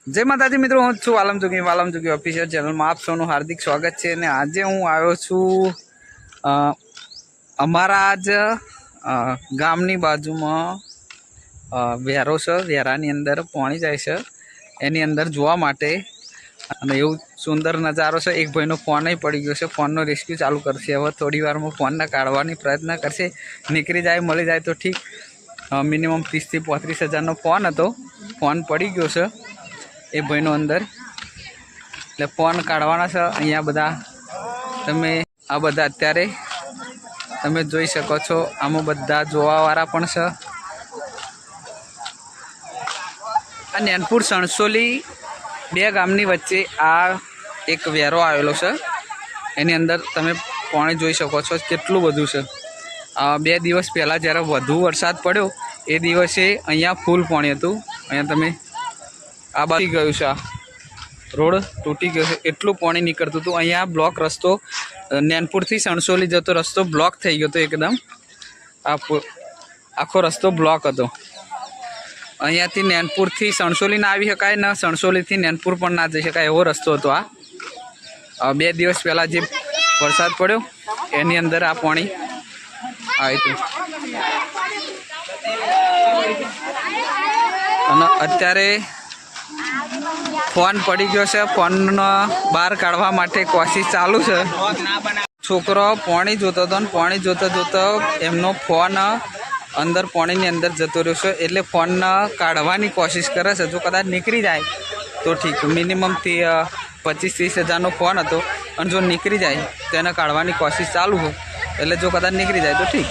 जय माताजी मित्रों, हूँ छू वालम जोगी ऑफिशियल चैनल में आप सबनु हार्दिक स्वागत है। ने आज हूँ आव्यो छू अमारा आज गामनी बाजू में वेरो छे। वेरानी अंदर पाणी जाय छे, एनी अंदर जोवा माटे अने एवुं सुंदर नजारो छे। एक भाईनो फोन पड़ी गयो छे, फोननो रेस्क्यू चालू करशे। हवे थोड़ी वारमां फोनने काढवानी प्रयत्न करशे, निकળી जाए मळी जाए तो ठीक। मिनिमम 30 થી 35 हजारनो फोन हतो, फोन पड़ी गयो छे ए भाईनो अंदर, એટલે ફોન કાઢવાના છે। અહીંયા બધા તમે આ બધા અત્યારે તમે જોઈ શકો છો, આમાં બધા જોવાવાળા પણ છે। આ નેનપુર સણસોલી બે ગામની વચ્ચે આ એક વેરો આવેલો છે, એની અંદર તમે પાણી જોઈ શકો છો કેટલું બધું છે। બે દિવસ પહેલાં જ્યારે વધુ વરસાદ પડ્યો એ દિવસે અહીંયા ફૂલ પાણી હતું। અહીંયા તમે आ बाजू गयु छे, रोड तूटी गयो छे, एटलुं पाणी निकळतुं हतुं। अहींया ब्लॉक रस्तो नैनपुर थी सणसोली जतो रस्तो ब्लॉक थई गयो तो एकदम आखो रस्तो ब्लॉक हतो। अहींयाथी नैनपुर थी सणसोली ना आवी शकाय, न सणसोली थी नैनपुर पण ना जई शकाय एवो रस्तो हतो। आ बे दिवस पहेला जे वरसाद पड्यो एनी अंदर आ पाणी आव्युं अने अत्यारे फोन पड़ी गयो छे। फोन बहार काढवा माटे कोशिश चालू छे। छोकरो पाणी जोतो तो, पाणी जोता जोता एमनो फोन अंदर पाणी नी अंदर जतो रह्यो छे, एटले फोन काढवानी कोशिश करे छे। जो कदाच निकળી जाए तो ठीक। मिनिमम थी 25-30 हजारनो फोन हतो, अने जो निकળી जाए तो एने काढवानी कोशिश चालू है, एटले जो कदाच निकળી जाए तो ठीक।